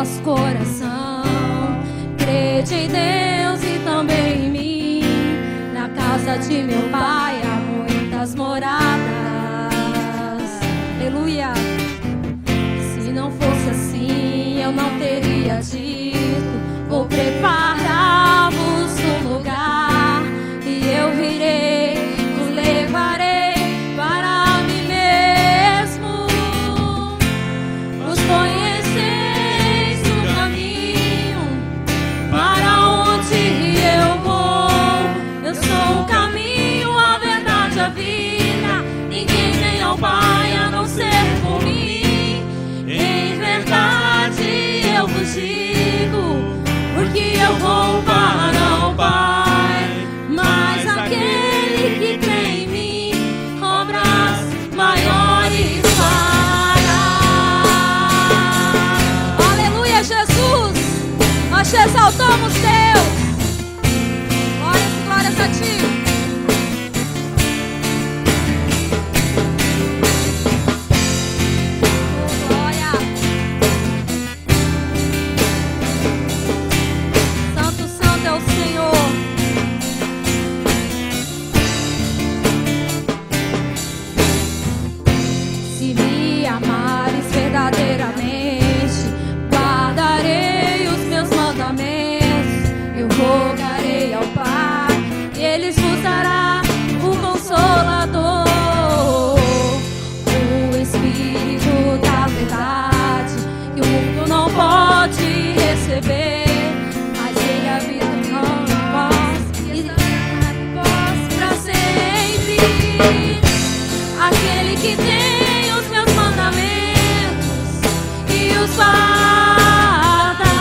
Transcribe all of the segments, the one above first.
nosso coração. Crede em Deus e também em mim. Na casa de meu pai há muitas moradas. Aleluia. Se não fosse assim, eu não teria dito: vou preparar-vos um lugar, e eu virei, vos levarei para mim mesmo. Vos conheceis o caminho para onde eu vou. Eu sou o caminho, a verdade, a vida. Ninguém vem ao Pai a não ser por mim. Em verdade eu vos digo, porque eu vou para o Pai. Mas aquele que crê em mim, obras maiores fará. Aleluia, Jesus! Nós te exaltamos, Deus. Glórias e glórias a ti. Oh, glória. Santo, santo é o Senhor. Se me amares verdadeiramente, guardarei os meus mandamentos. Eu rogarei ao Pai, e Ele vos dará o Consolador, o Espírito da verdade, que o mundo não pode receber, mas Ele habita em nós e dará voz para sempre. Aquele que tem os meus mandamentos e os guarda,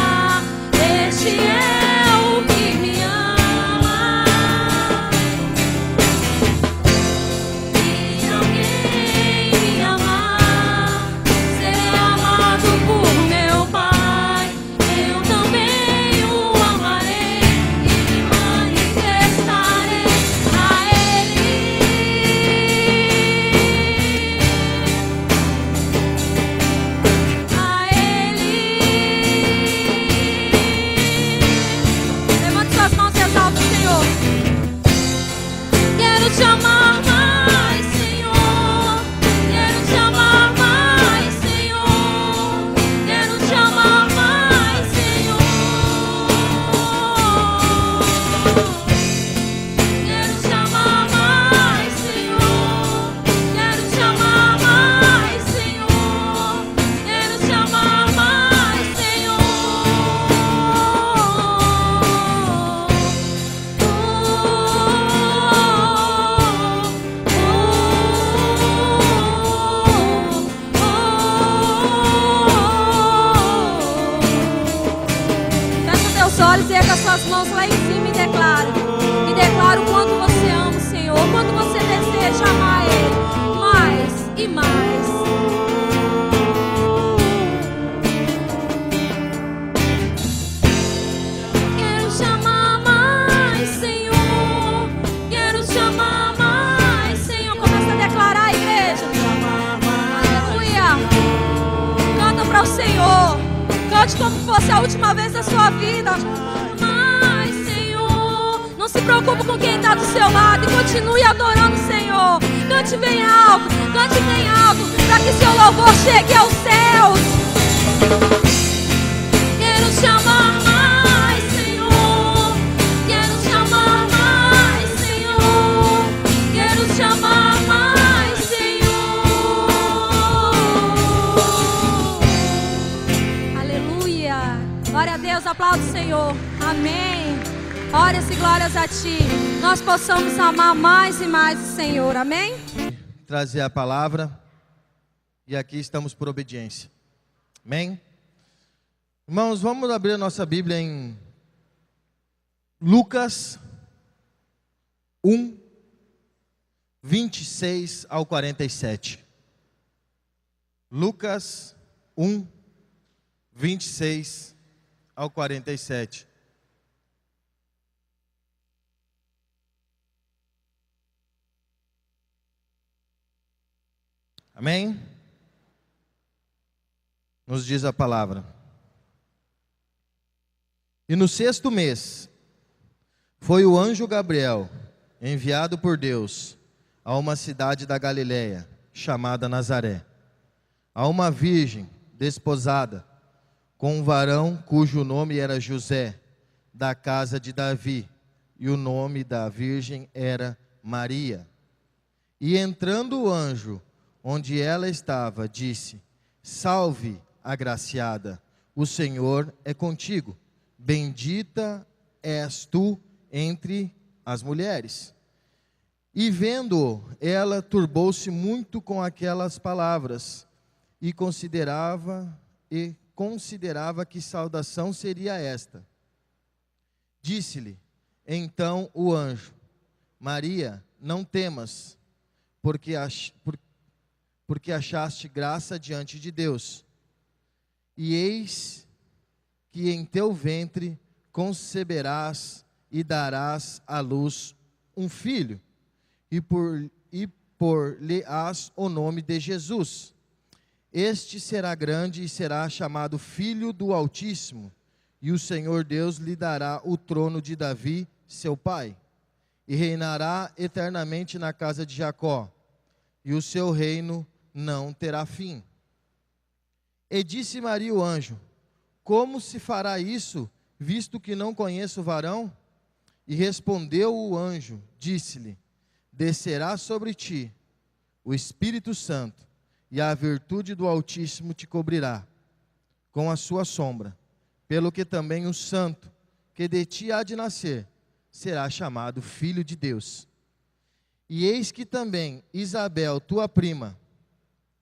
este é o que me ama. Se alguém me amar, serei amado por meu Pai. Eu também o amarei e me manifestarei a Ele. A Ele. Levante suas mãos e exalta o Senhor. Quero te amar mais, Senhor. Quero te amar mais, Senhor. Quero te amar mais, Senhor. Quero te amar mais, Senhor. Quero te amar mais, Senhor. Quero te amar mais, Senhor. Fecha teus olhos e erga suas mãos lá em cima e declara. E declara o quanto você ama o Senhor, o quanto você deseja amar Ele mais e mais. Quero te amar mais, Senhor. Quero te amar mais, Senhor. Começa a declarar, igreja. Aleluia. Canta para o Senhor. Cante como se fosse a última vez da sua vida. Mas, Senhor, não se preocupe com quem está do seu lado e continue adorando o Senhor. Cante bem alto, para que seu louvor chegue aos céus. Quero te amar mais, Senhor. Quero te amar mais, Senhor. Quero te amar mais, Senhor. Aleluia. Glória a Deus, aplauda o Senhor. Amém. Glórias e glórias a ti. Nós possamos amar mais e mais o Senhor. Amém. Trazer a palavra, e aqui estamos por obediência. Amém? Irmãos, vamos abrir a nossa Bíblia em Lucas 1, 26 ao 47. Lucas 1, 26 ao 47. Amém? Nos diz a palavra: E no 6º mês, foi o anjo Gabriel, enviado por Deus, a uma cidade da Galiléia, chamada Nazaré, a uma virgem desposada, com um varão cujo nome era José, da casa de Davi, e o nome da virgem era Maria. E entrando o anjo, onde ela estava, disse: Salve, agraciada, o Senhor é contigo, bendita és tu entre as mulheres. E vendo-o, ela turbou-se muito com aquelas palavras, e considerava que saudação seria esta. Disse-lhe então o anjo: Maria, não temas, porque achaste graça diante de Deus. E eis que em teu ventre conceberás e darás à luz um filho, e por-lhe-ás o nome de Jesus. Este será grande e será chamado Filho do Altíssimo, e o Senhor Deus lhe dará o trono de Davi, seu pai, e reinará eternamente na casa de Jacó, e o seu reino não terá fim. E disse Maria o anjo: Como se fará isso, visto que não conheço o varão? E respondeu o anjo, disse-lhe: Descerá sobre ti o Espírito Santo, e a virtude do Altíssimo te cobrirá com a sua sombra, pelo que também o santo que de ti há de nascer será chamado Filho de Deus. E eis que também Isabel, tua prima,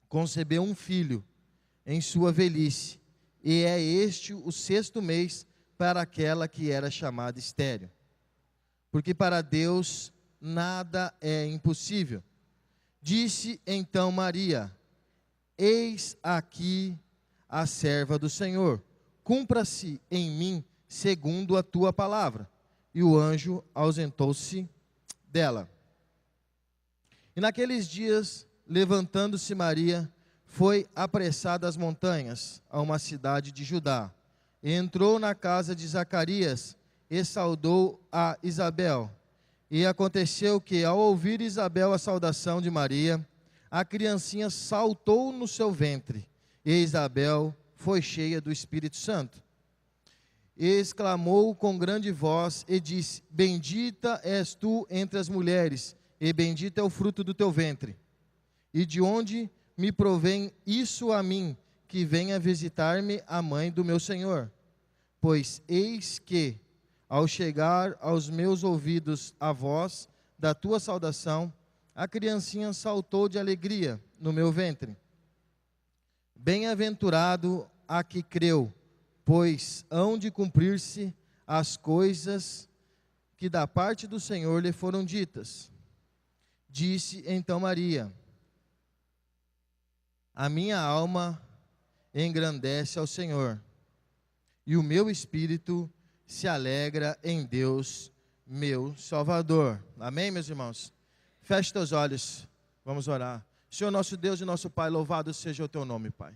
concebeu um filho em sua velhice, e é este o 6º mês para aquela que era chamada estéril. Porque para Deus nada é impossível. Disse então Maria: Eis aqui a serva do Senhor, cumpra-se em mim segundo a tua palavra. E o anjo ausentou-se dela. E naqueles dias, levantando-se Maria, foi apressada às montanhas, a uma cidade de Judá. E entrou na casa de Zacarias, e saudou a Isabel. E aconteceu que, ao ouvir Isabel a saudação de Maria, a criancinha saltou no seu ventre, e Isabel foi cheia do Espírito Santo. E exclamou com grande voz, e disse: Bendita és tu entre as mulheres, e bendito é o fruto do teu ventre. E de onde me provém isso a mim, que venha visitar-me a mãe do meu Senhor? Pois eis que, ao chegar aos meus ouvidos a voz da tua saudação, a criancinha saltou de alegria no meu ventre. Bem-aventurado a que creu, pois hão de cumprir-se as coisas que da parte do Senhor lhe foram ditas. Disse então Maria: A minha alma engrandece ao Senhor, e o meu espírito se alegra em Deus, meu Salvador. Amém, meus irmãos? Feche teus olhos, vamos orar. Senhor nosso Deus e nosso Pai, louvado seja o teu nome, Pai.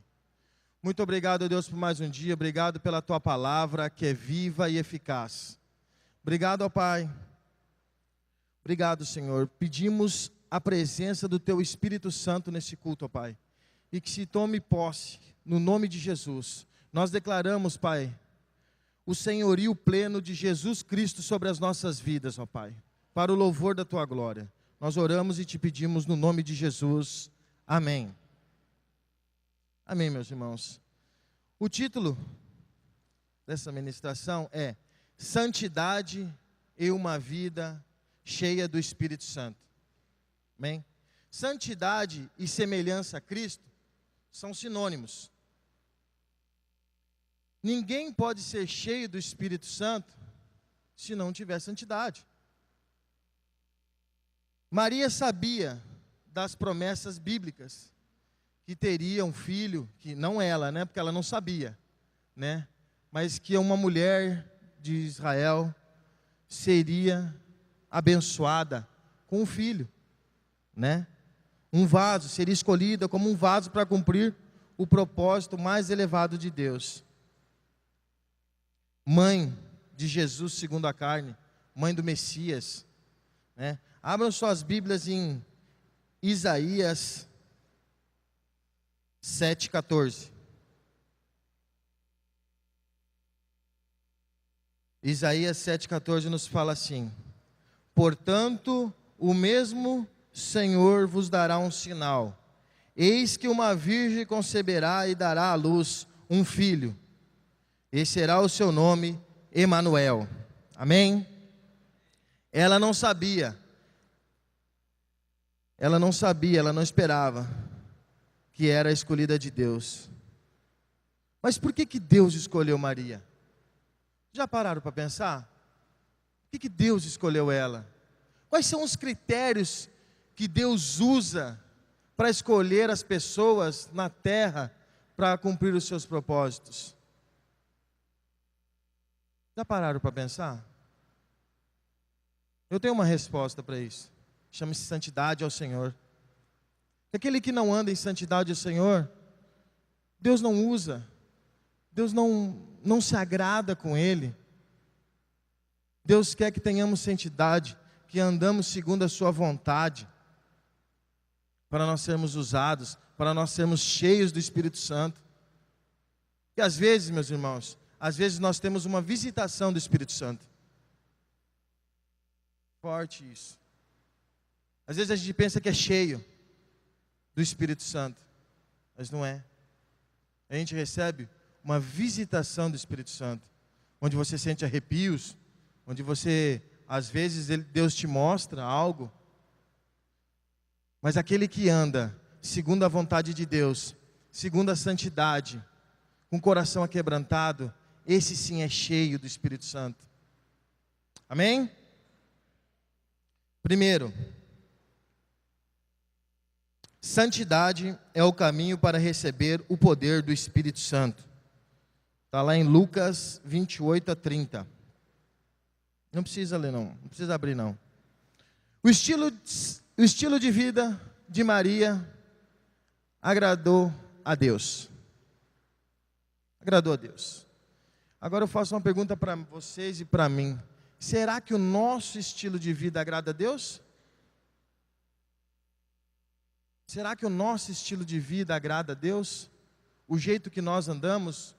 Muito obrigado, Deus, por mais um dia. Obrigado pela tua palavra, que é viva e eficaz. Obrigado, ó Pai. Obrigado, Senhor. Pedimos a presença do teu Espírito Santo nesse culto, ó Pai. E que se tome posse, no nome de Jesus. Nós declaramos, Pai, o senhorio pleno de Jesus Cristo sobre as nossas vidas, ó Pai, para o louvor da tua glória. Nós oramos e te pedimos no nome de Jesus. Amém. Amém, meus irmãos. O título dessa ministração é Santidade e uma vida cheia do Espírito Santo. Amém? Santidade e semelhança a Cristo são sinônimos. Ninguém pode ser cheio do Espírito Santo se não tiver santidade. Maria sabia das promessas bíblicas, que teria um filho, que não ela, né, porque ela não sabia, né, mas que uma mulher de Israel seria abençoada com um filho, né, um vaso, seria escolhida como um vaso para cumprir o propósito mais elevado de Deus. Mãe de Jesus segundo a carne, mãe do Messias, né? Abram suas Bíblias em Isaías 7,14. Isaías 7,14 nos fala assim: portanto, o mesmo Senhor vos dará um sinal. Eis que uma virgem conceberá e dará à luz um filho, e será o seu nome Emanuel. Amém? Ela não sabia, ela não esperava que era a escolhida de Deus. Mas por que Deus escolheu Maria? Já pararam para pensar? Por que Deus escolheu ela? Quais são os critérios que Deus usa para escolher as pessoas na terra para cumprir os seus propósitos? Já pararam para pensar? Eu tenho uma resposta para isso. Chama-se santidade ao Senhor. Aquele que não anda em santidade ao Senhor, Deus não usa. Deus não se agrada com ele. Deus quer que tenhamos santidade, que andamos segundo a sua vontade, para nós sermos usados, para nós sermos cheios do Espírito Santo. E às vezes, meus irmãos, às vezes nós temos uma visitação do Espírito Santo. Forte isso. Às vezes a gente pensa que é cheio do Espírito Santo, mas não é. A gente recebe uma visitação do Espírito Santo, onde você sente arrepios, onde você, às vezes, Deus te mostra algo. Mas aquele que anda segundo a vontade de Deus, segundo a santidade, com o coração aquebrantado, esse sim é cheio do Espírito Santo. Amém? Primeiro, santidade é o caminho para receber o poder do Espírito Santo. Está lá em Lucas 28-30. Não precisa ler não precisa abrir não. O estilo de vida de Maria agradou a Deus. Agradou a Deus. Agora eu faço uma pergunta para vocês e para mim. Será que o nosso estilo de vida agrada a Deus? Será que o nosso estilo de vida agrada a Deus? O jeito que nós andamos?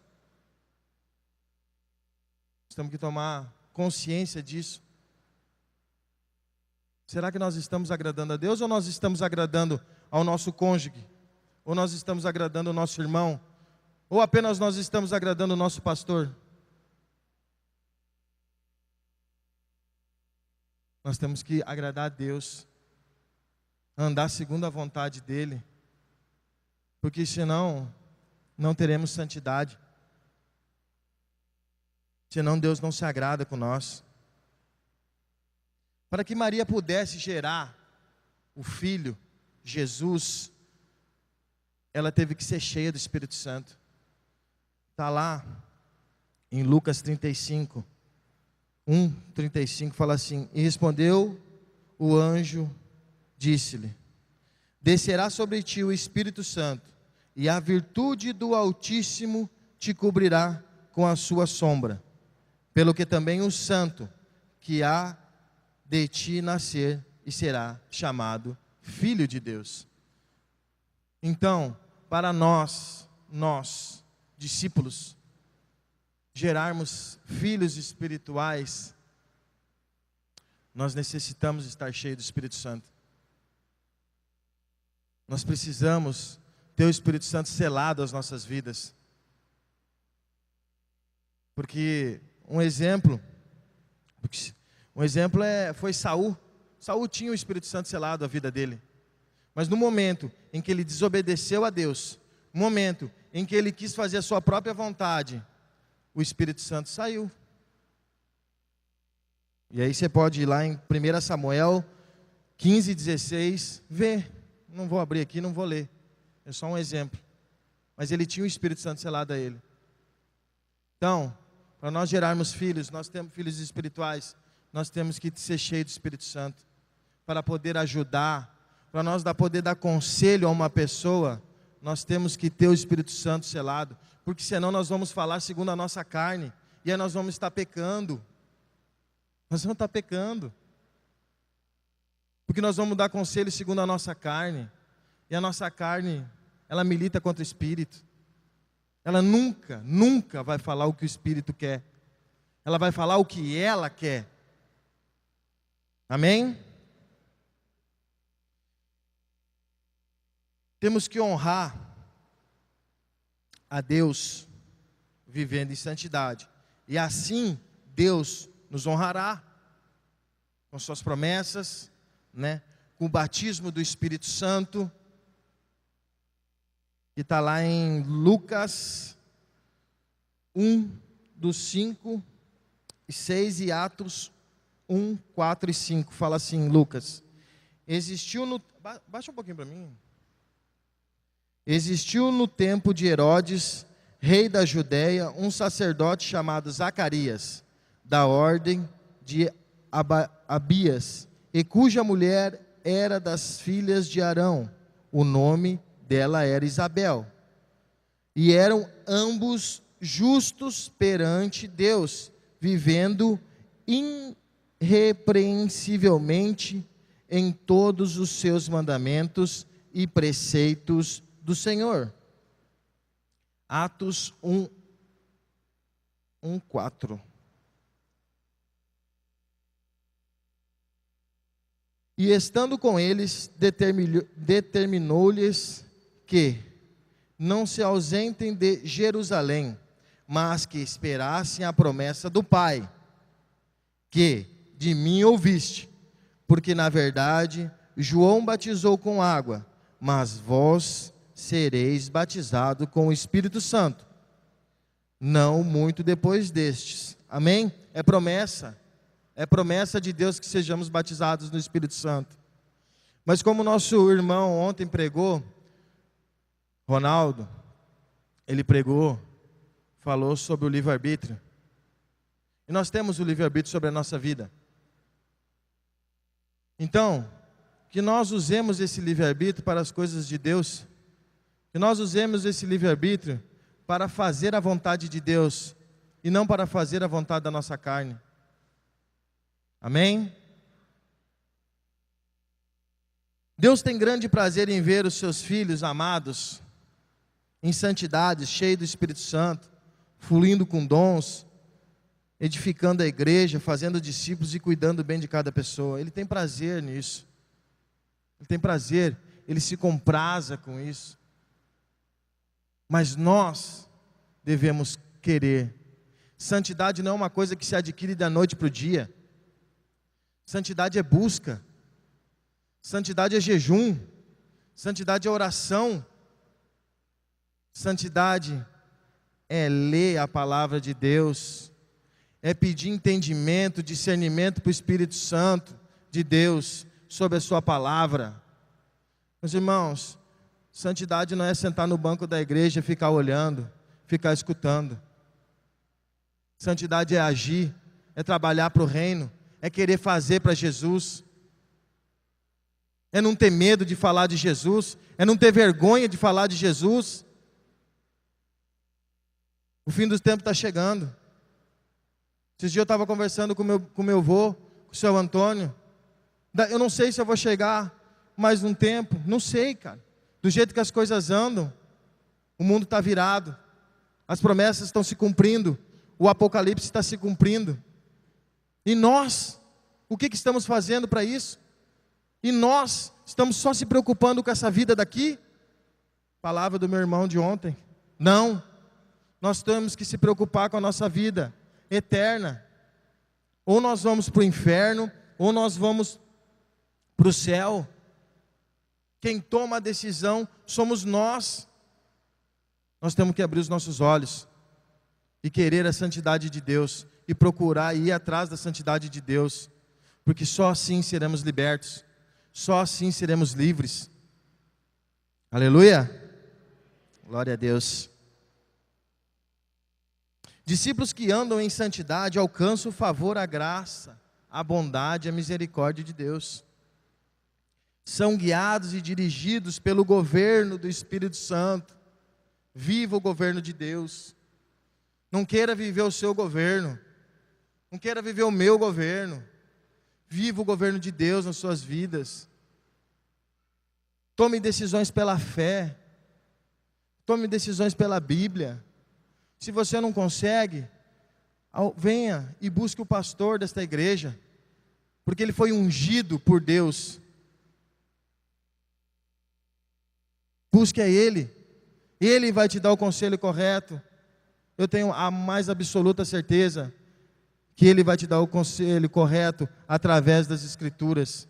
Temos que tomar consciência disso. Será que nós estamos agradando a Deus ou nós estamos agradando ao nosso cônjuge? Ou nós estamos agradando ao nosso irmão? Ou apenas nós estamos agradando ao nosso pastor? Nós temos que agradar a Deus, andar segundo a vontade dEle, porque senão não teremos santidade, senão Deus não se agrada com nós. Para que Maria pudesse gerar o Filho, Jesus, ela teve que ser cheia do Espírito Santo. Está lá em Lucas 35, 1:35, fala assim: e respondeu o anjo, disse-lhe: descerá sobre ti o Espírito Santo, e a virtude do Altíssimo te cobrirá com a sua sombra, pelo que também o santo que há de ti nascer, e será chamado Filho de Deus. Então, para nós, discípulos, gerarmos filhos espirituais, nós necessitamos estar cheios do Espírito Santo. Nós precisamos ter o Espírito Santo selado às nossas vidas. Porque um exemplo foi Saul. Saul tinha o Espírito Santo selado à vida dele. Mas no momento em que ele desobedeceu a Deus, no momento em que ele quis fazer a sua própria vontade, o Espírito Santo saiu. E aí você pode ir lá em 1 Samuel 15:16, ver. Não vou abrir aqui, não vou ler. É só um exemplo. Mas ele tinha o Espírito Santo selado a ele. Então, para nós gerarmos filhos, nós temos filhos espirituais, nós temos que ser cheios do Espírito Santo. Para poder ajudar, para nós poder dar conselho a uma pessoa, nós temos que ter o Espírito Santo selado. Porque senão nós vamos falar segundo a nossa carne. E aí nós vamos estar pecando. Nós vamos estar pecando. Porque nós vamos dar conselho segundo a nossa carne. E a nossa carne, ela milita contra o Espírito. Ela nunca vai falar o que o Espírito quer. Ela vai falar o que ela quer. Amém? Temos que honrar a Deus vivendo em santidade. E assim Deus nos honrará com suas promessas, né? Com o batismo do Espírito Santo. Que está lá em Lucas 1, dos 5 e 6 e Atos 1, 4 e 5. Fala assim, Lucas. Baixa um pouquinho para mim. Existiu no tempo de Herodes, rei da Judéia, um sacerdote chamado Zacarias, da ordem de Abias, e cuja mulher era das filhas de Arão. O nome dela era Isabel. E eram ambos justos perante Deus, vivendo irrepreensivelmente em todos os seus mandamentos e preceitos do Senhor. Atos 1, 4. E estando com eles, determinou-lhes que não se ausentem de Jerusalém, mas que esperassem a promessa do Pai, que de mim ouviste, porque na verdade João batizou com água, mas vós sereis batizados com o Espírito Santo, não muito depois destes. Amém? É promessa de Deus que sejamos batizados no Espírito Santo. Mas como nosso irmão ontem pregou, Ronaldo, ele pregou, falou sobre o livre-arbítrio. E nós temos o livre-arbítrio sobre a nossa vida. Então, que nós usemos esse livre-arbítrio para as coisas de Deus. Que nós usemos esse livre-arbítrio para fazer a vontade de Deus e não para fazer a vontade da nossa carne. Amém? Deus tem grande prazer em ver os seus filhos amados em santidade, cheios do Espírito Santo, fluindo com dons, edificando a igreja, fazendo discípulos e cuidando bem de cada pessoa. Ele tem prazer nisso. Ele tem prazer, ele se compraza com isso. Mas nós devemos querer. Santidade não é uma coisa que se adquire da noite para o dia. Santidade é busca. Santidade é jejum. Santidade é oração. Santidade é ler a palavra de Deus. É pedir entendimento, discernimento para o Espírito Santo de Deus sobre a sua palavra. Meus irmãos, santidade não é sentar no banco da igreja e ficar olhando, ficar escutando. Santidade é agir, é trabalhar para o reino, é querer fazer para Jesus. É não ter medo de falar de Jesus, é não ter vergonha de falar de Jesus. O fim dos tempos está chegando. Esses dias eu estava conversando com meu avô, com o seu Antônio. Eu não sei se eu vou chegar mais um tempo, não sei, cara. Do jeito que as coisas andam, o mundo está virado, as promessas estão se cumprindo, o Apocalipse está se cumprindo. E nós, o que estamos fazendo para isso? E nós estamos só se preocupando com essa vida daqui? Palavra do meu irmão de ontem. Não, nós temos que se preocupar com a nossa vida eterna. Ou nós vamos para o inferno, ou nós vamos para o céu. Quem toma a decisão somos nós. Nós temos que abrir os nossos olhos e querer a santidade de Deus e procurar ir atrás da santidade de Deus, porque só assim seremos libertos, só assim seremos livres. Aleluia! Glória a Deus. Discípulos que andam em santidade alcançam o favor, a graça, a bondade, a misericórdia de Deus. São guiados e dirigidos pelo governo do Espírito Santo. Viva o governo de Deus. Não queira viver o seu governo. Não queira viver o meu governo. Viva o governo de Deus nas suas vidas. Tome decisões pela fé. Tome decisões pela Bíblia. Se você não consegue, venha e busque o pastor desta igreja, porque ele foi ungido por Deus. Busque a Ele. Ele vai te dar o conselho correto. Eu tenho a mais absoluta certeza que Ele vai te dar o conselho correto através das Escrituras.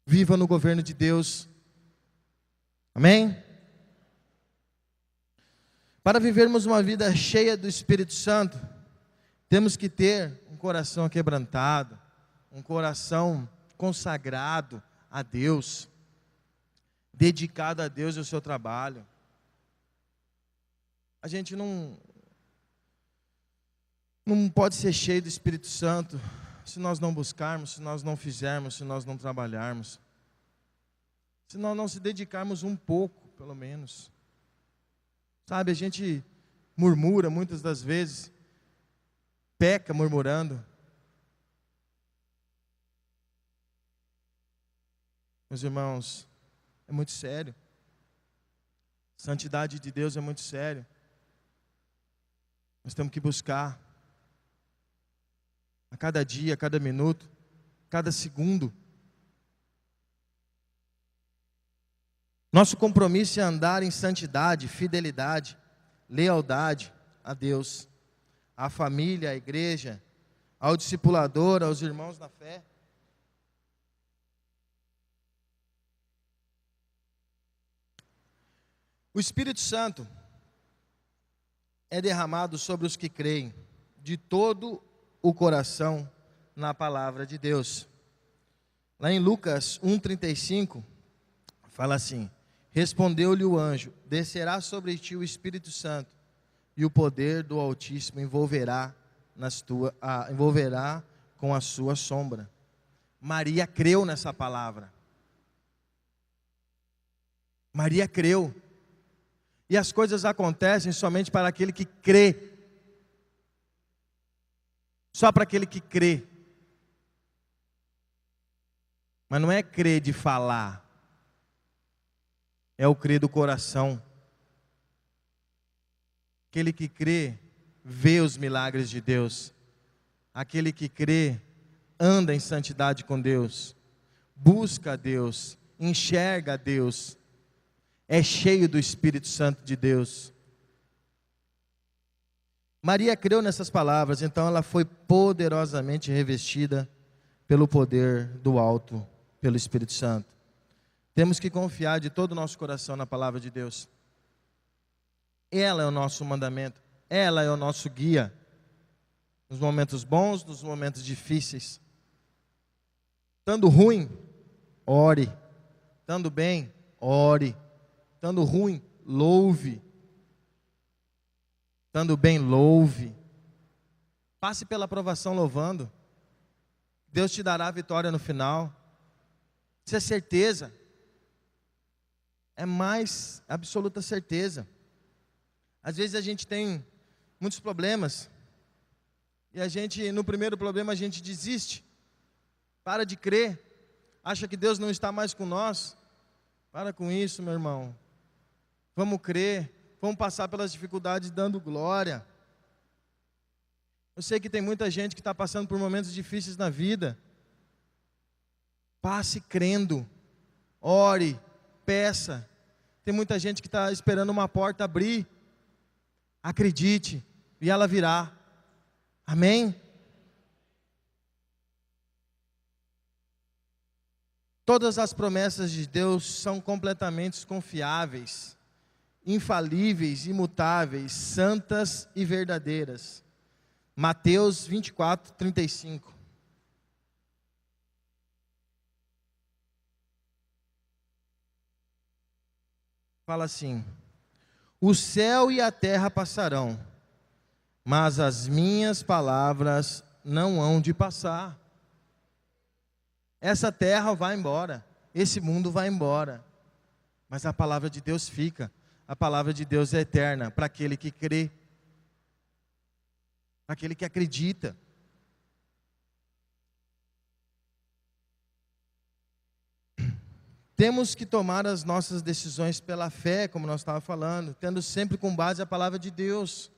Viva no governo de Deus. Amém? Para vivermos uma vida cheia do Espírito Santo, temos que ter um coração quebrantado, um coração consagrado a Deus, dedicado a Deus e ao seu trabalho. A gente não pode ser cheio do Espírito Santo se nós não buscarmos, se nós não fizermos, se nós não trabalharmos, se nós não se dedicarmos um pouco, pelo menos. Sabe, a gente murmura muitas das vezes, peca murmurando. Meus irmãos, é muito sério. Santidade de Deus é muito sério. Nós temos que buscar a cada dia, a cada minuto, cada segundo. Nosso compromisso é andar em santidade, fidelidade, lealdade a Deus, à família, à igreja, ao discipulador, aos irmãos na fé. O Espírito Santo é derramado sobre os que creem de todo o coração na palavra de Deus. Lá em Lucas 1,35, fala assim: respondeu-lhe o anjo: descerá sobre ti o Espírito Santo, e o poder do Altíssimo envolverá com a sua sombra. Maria creu nessa palavra. Maria creu. E as coisas acontecem somente para aquele que crê. Só para aquele que crê. Mas não é crer de falar. É o crer do coração. Aquele que crê, vê os milagres de Deus. Aquele que crê, anda em santidade com Deus. Busca a Deus, enxerga a Deus. É cheio do Espírito Santo de Deus. Maria creu nessas palavras, então ela foi poderosamente revestida pelo poder do alto, pelo Espírito Santo. Temos que confiar de todo o nosso coração na palavra de Deus. Ela é o nosso mandamento, ela é o nosso guia, nos momentos bons, nos momentos difíceis. Estando ruim, ore. Estando bem, ore. Estando ruim, louve. Estando bem, louve. Passe pela aprovação louvando. Deus te dará a vitória no final. Isso é certeza. É mais absoluta certeza. Às vezes a gente tem muitos problemas. E a gente, no primeiro problema, a gente desiste. Para de crer. Acha que Deus não está mais com nós. Para com isso, meu irmão. Vamos crer. Vamos passar pelas dificuldades dando glória. Eu sei que tem muita gente que está passando por momentos difíceis na vida. Passe crendo. Ore. Peça. Tem muita gente que está esperando uma porta abrir. Acredite. E ela virá. Amém? Todas as promessas de Deus são completamente confiáveis, infalíveis, imutáveis, santas e verdadeiras. Mateus 24, 35. Fala assim: o céu e a terra passarão, mas as minhas palavras não hão de passar. Essa terra vai embora, esse mundo vai embora, mas a palavra de Deus fica. A palavra de Deus é eterna para aquele que crê. para aquele que acredita. Temos que tomar as nossas decisões pela fé, como nós estávamos falando, tendo sempre com base a palavra de Deus.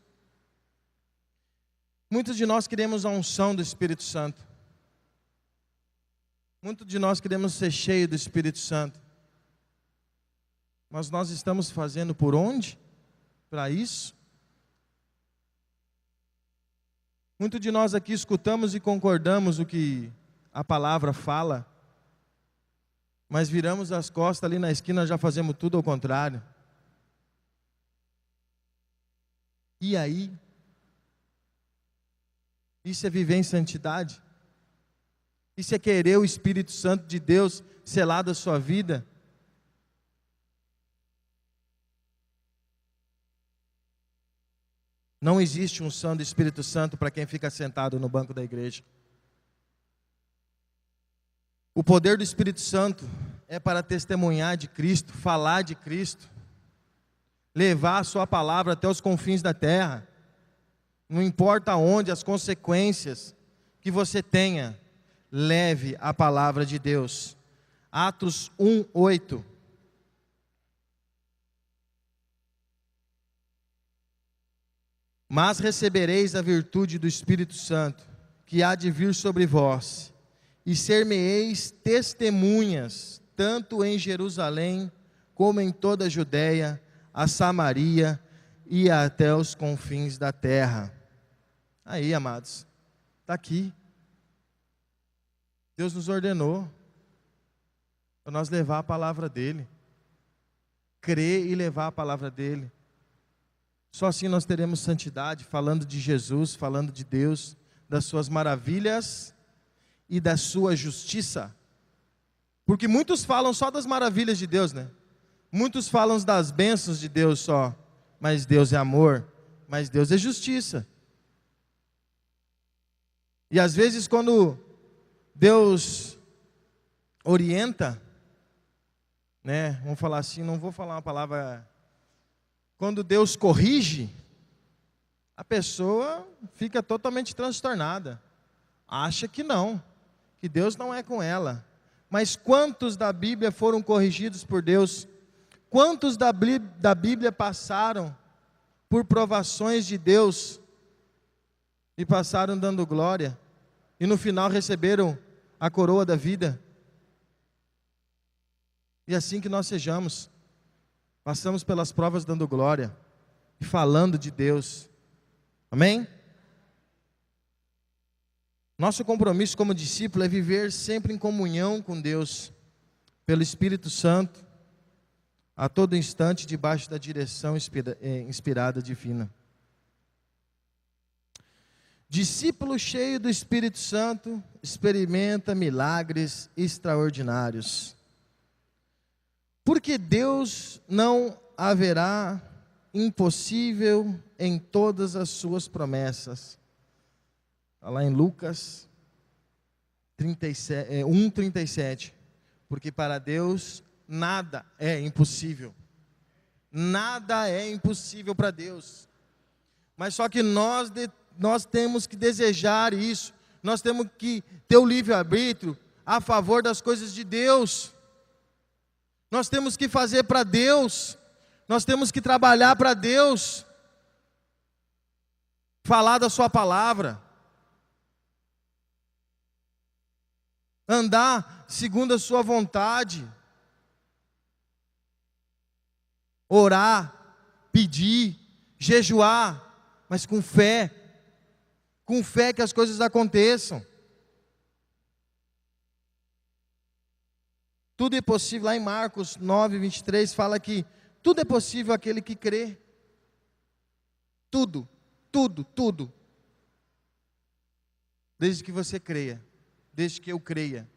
Muitos de nós queremos a unção do Espírito Santo. Muitos de nós queremos ser cheios do Espírito Santo. Mas nós estamos fazendo por onde? Para isso? Muitos de nós aqui escutamos e concordamos o que a palavra fala, mas viramos as costas ali na esquina, já fazemos tudo ao contrário. E aí? Isso é viver em santidade? Isso é querer o Espírito Santo de Deus selado a sua vida? Não existe unção do Espírito Santo para quem fica sentado no banco da igreja. O poder do Espírito Santo é para testemunhar de Cristo, falar de Cristo, levar a sua palavra até os confins da terra. Não importa onde, as consequências que você tenha, leve a palavra de Deus. Atos 1:8. Mas recebereis a virtude do Espírito Santo, que há de vir sobre vós, e ser-me-eis testemunhas, tanto em Jerusalém, como em toda a Judeia, a Samaria e até os confins da terra. Aí, amados, está aqui. Deus nos ordenou para nós levar a palavra dEle, crer e levar a palavra dEle. Só assim nós teremos santidade, falando de Jesus, falando de Deus, das suas maravilhas e da sua justiça. Porque muitos falam só das maravilhas de Deus, né? Muitos falam das bênçãos de Deus só. Mas Deus é amor, mas Deus é justiça. E às vezes quando Deus orienta, né? Vamos falar assim, não vou falar uma palavra... Quando Deus corrige, a pessoa fica totalmente transtornada. Acha que não, que Deus não é com ela. Mas quantos da Bíblia foram corrigidos por Deus? Quantos da Bíblia passaram por provações de Deus e passaram dando glória? E no final receberam a coroa da vida? E assim que nós sejamos. Passamos pelas provas dando glória e falando de Deus. Amém? Nosso compromisso como discípulo é viver sempre em comunhão com Deus, pelo Espírito Santo, a todo instante debaixo da direção inspirada divina. Discípulo cheio do Espírito Santo experimenta milagres extraordinários. Porque Deus não haverá impossível em todas as suas promessas. Está lá em Lucas 1:37. Porque para Deus nada é impossível. Nada é impossível para Deus. Mas só que nós temos que desejar isso. Nós temos que ter o livre-arbítrio a favor das coisas de Deus. Nós temos que fazer para Deus, nós temos que trabalhar para Deus, falar da sua palavra, andar segundo a sua vontade, orar, pedir, jejuar, mas com fé que as coisas aconteçam. Tudo é possível, lá em Marcos 9:23 fala que tudo é possível àquele que crê. Tudo. Desde que você creia, desde que eu creia.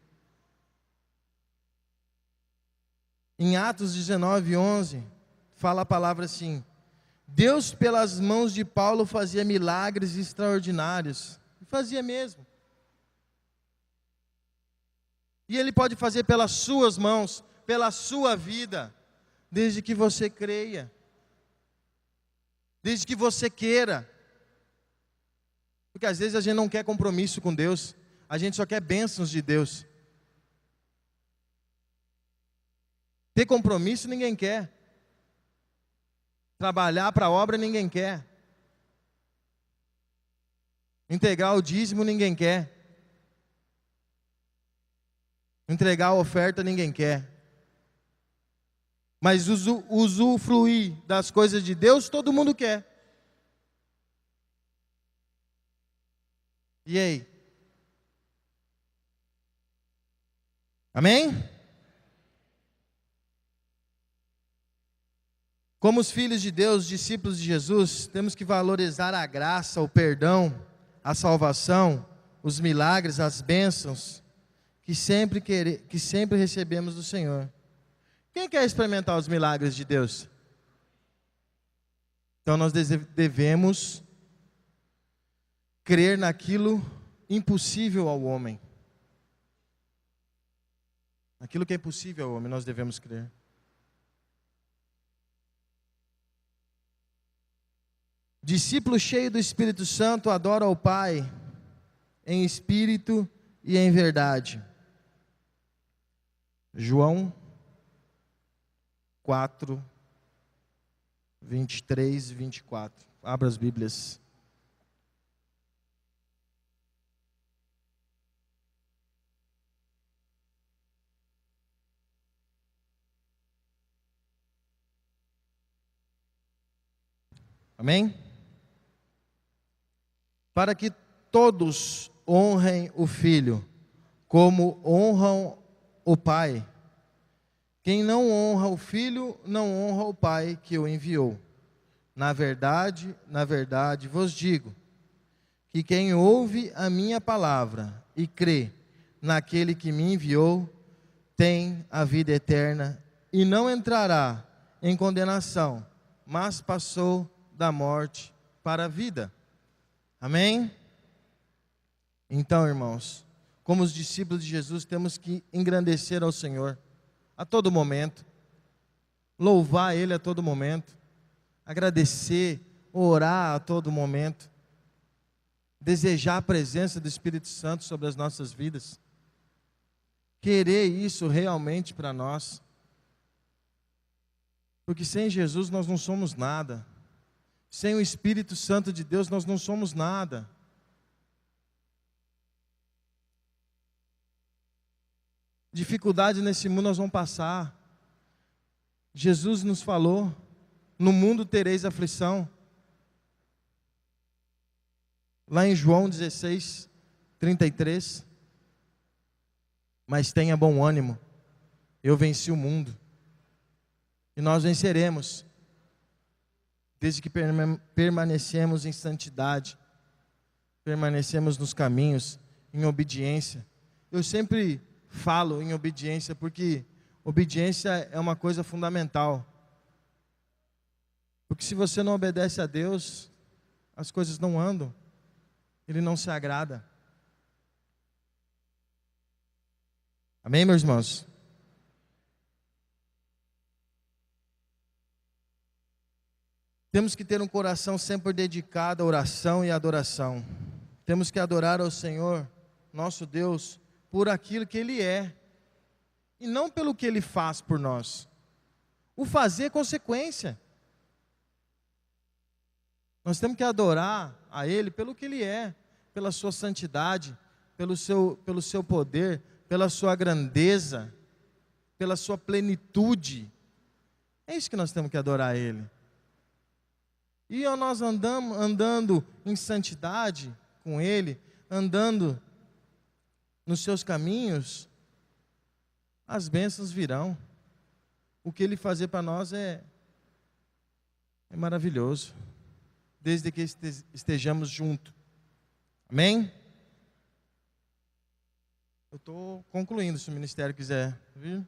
Em Atos 19:11 fala a palavra assim: Deus pelas mãos de Paulo fazia milagres extraordinários. E fazia mesmo. E Ele pode fazer pelas suas mãos, pela sua vida, desde que você creia, desde que você queira. Porque às vezes a gente não quer compromisso com Deus, a gente só quer bênçãos de Deus. Ter compromisso ninguém quer. Trabalhar para a obra ninguém quer. Integrar o dízimo ninguém quer. Entregar a oferta ninguém quer. Mas usufruir das coisas de Deus todo mundo quer. E aí? Amém? Como os filhos de Deus, discípulos de Jesus, temos que valorizar a graça, o perdão, a salvação, os milagres, as bênçãos que sempre recebemos do Senhor. Quem quer experimentar os milagres de Deus? Então nós devemos crer naquilo impossível ao homem. Aquilo que é impossível ao homem, nós devemos crer. Discípulo cheio do Espírito Santo adora ao Pai em espírito e em verdade. João 4, 23 e 24. Abra as Bíblias. Amém? Para que todos honrem o Filho, como honram o Pai. Quem não honra o Filho, não honra o Pai que o enviou. Na verdade vos digo, que quem ouve a minha palavra e crê naquele que me enviou, tem a vida eterna e não entrará em condenação, mas passou da morte para a vida. Amém? Então, irmãos, como os discípulos de Jesus, temos que engrandecer ao Senhor a todo momento, louvar Ele a todo momento, agradecer, orar a todo momento, desejar a presença do Espírito Santo sobre as nossas vidas, querer isso realmente para nós, porque sem Jesus nós não somos nada. Sem o Espírito Santo de Deus, nós não somos nada. Dificuldade nesse mundo nós vamos passar. Jesus nos falou, no mundo tereis aflição. Lá em João 16, 33. Mas tenha bom ânimo, eu venci o mundo. E nós venceremos. Desde que permanecemos em santidade, permanecemos nos caminhos, em obediência. Eu sempre falo em obediência, porque obediência é uma coisa fundamental. Porque se você não obedece a Deus, as coisas não andam, Ele não se agrada. Amém, meus irmãos? Temos que ter um coração sempre dedicado à oração e à adoração. Temos que adorar ao Senhor, nosso Deus, por aquilo que Ele é, e não pelo que Ele faz por nós. O fazer é consequência. Nós temos que adorar a Ele pelo que Ele é, pela sua santidade, pelo seu poder, pela sua grandeza, pela sua plenitude. É isso que nós temos que adorar a Ele. E nós andando em santidade com Ele, andando nos seus caminhos, as bênçãos virão. O que Ele fazer para nós é maravilhoso, desde que estejamos juntos. Amém? Eu estou concluindo, se o ministério quiser vir.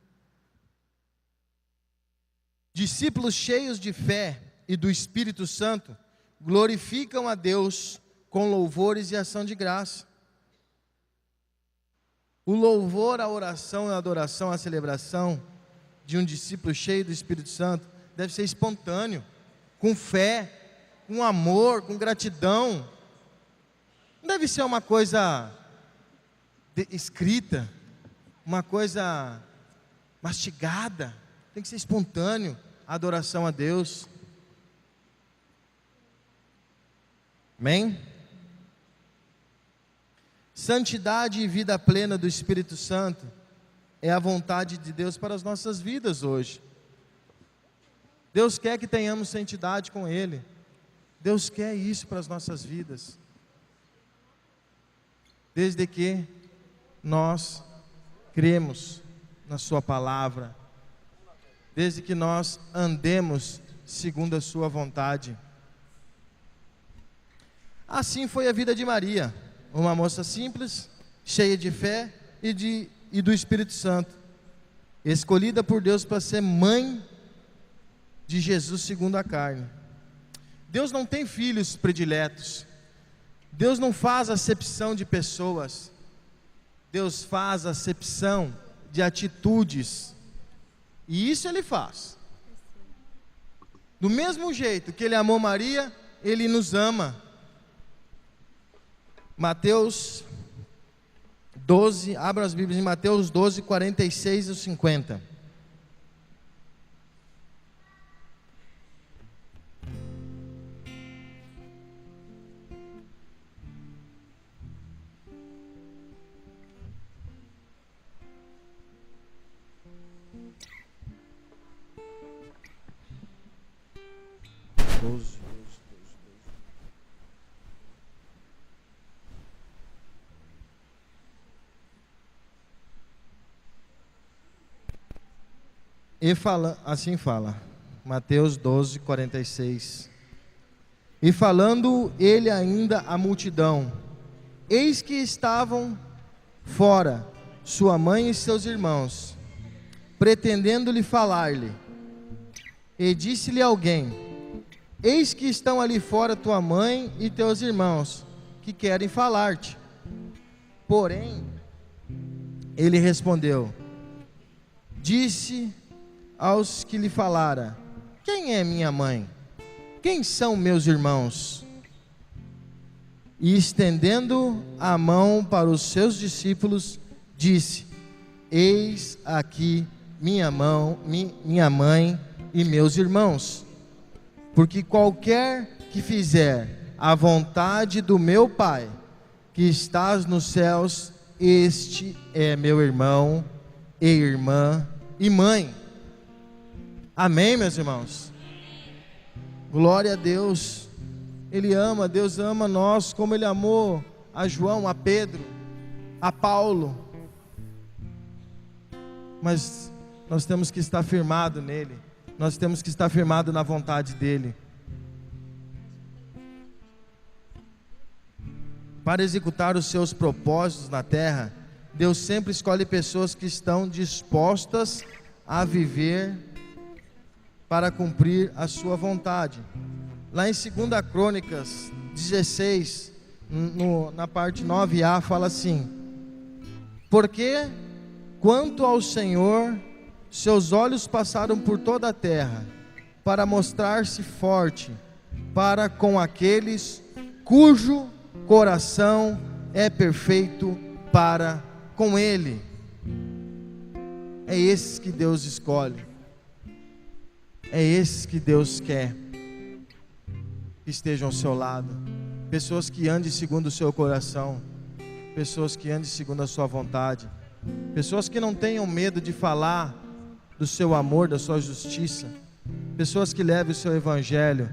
Discípulos cheios de fé e do Espírito Santo glorificam a Deus com louvores e ação de graça. O louvor, a oração, a adoração, a celebração de um discípulo cheio do Espírito Santo deve ser espontâneo, com fé, com amor, com gratidão. Não deve ser uma coisa escrita, uma coisa mastigada. Tem que ser espontâneo a adoração a Deus. Amém? Santidade e vida plena do Espírito Santo é a vontade de Deus para as nossas vidas hoje. Deus quer que tenhamos santidade com Ele. Deus quer isso para as nossas vidas. Desde que nós cremos na Sua palavra. Desde que nós andemos segundo a Sua vontade. Assim foi a vida de Maria, uma moça simples, cheia de fé e do Espírito Santo, escolhida por Deus para ser mãe de Jesus segundo a carne. Deus não tem filhos prediletos. Deus não faz acepção de pessoas. Deus faz acepção de atitudes. E isso Ele faz. Do mesmo jeito que Ele amou Maria, Ele nos ama. Mateus 12, abra as Bíblias em Mateus 12, 46 e 50. Assim fala, Mateus 12, 46. E falando ele ainda à multidão, eis que estavam fora sua mãe e seus irmãos, pretendendo-lhe falar-lhe. E disse-lhe alguém: eis que estão ali fora tua mãe e teus irmãos, que querem falar-te. Porém, ele respondeu, disse aos que lhe falara: quem é minha mãe? Quem são meus irmãos? E estendendo a mão para os seus discípulos, disse: eis aqui minha mãe e meus irmãos. Porque qualquer que fizer a vontade do meu Pai, que estás nos céus, este é meu irmão e irmã e mãe. Amém, meus irmãos? Glória a Deus. Deus ama nós como Ele amou a João, a Pedro, a Paulo. Mas nós temos que estar firmado nele. Nós temos que estar firmado na vontade dEle. Para executar os seus propósitos na terra, Deus sempre escolhe pessoas que estão dispostas a viver para cumprir a sua vontade. Lá em 2 Crônicas 16, na parte 9a, fala assim: porque quanto ao Senhor, seus olhos passaram por toda a terra, para mostrar-se forte para com aqueles cujo coração é perfeito para com Ele. É esses que Deus escolhe. É esses que Deus quer que estejam ao seu lado. Pessoas que andem segundo o seu coração. Pessoas que andem segundo a sua vontade. Pessoas que não tenham medo de falar do seu amor, da sua justiça. Pessoas que levem o seu evangelho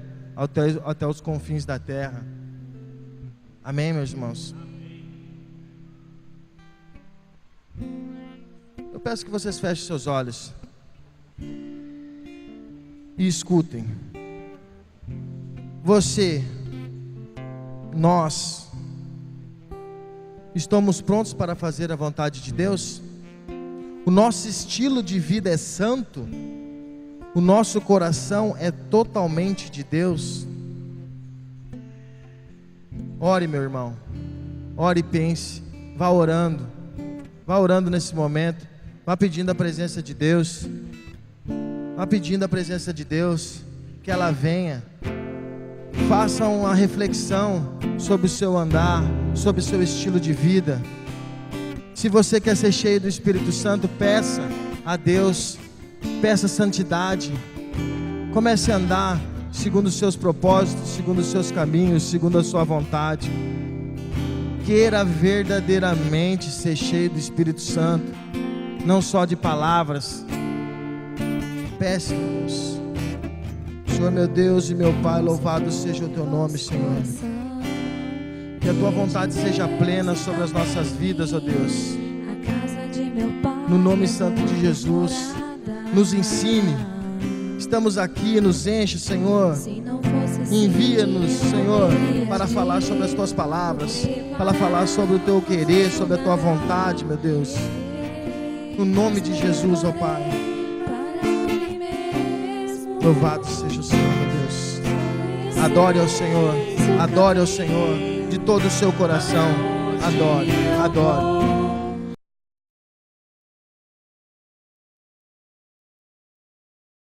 até os confins da terra. Amém, meus irmãos? Eu peço que vocês fechem seus olhos e escutem. Nós estamos prontos para fazer a vontade de Deus? O nosso estilo de vida é santo? O nosso coração é totalmente de Deus? Ore, meu irmão. Ore e pense. Vá orando. Vá orando nesse momento. Vá pedindo a presença de Deus. Vá pedindo a presença de Deus, que ela venha. Faça uma reflexão sobre o seu andar, sobre o seu estilo de vida. Se você quer ser cheio do Espírito Santo, peça a Deus, peça santidade. Comece a andar segundo os seus propósitos, segundo os seus caminhos, segundo a sua vontade. Queira verdadeiramente ser cheio do Espírito Santo, não só de palavras. Peça, Deus. Senhor, meu Deus e meu Pai, louvado seja o teu nome, Senhor. Que a tua vontade seja plena sobre as nossas vidas, ó Deus. No nome santo de Jesus, nos ensine. Estamos aqui, nos enche, Senhor. Envia-nos, Senhor, para falar sobre as tuas palavras, para falar sobre o teu querer, sobre a tua vontade, meu Deus. No nome de Jesus, ó Pai. Louvado seja o Senhor, meu Deus. Adore ao Senhor, adore ao Senhor de todo o seu coração. Adore, adore.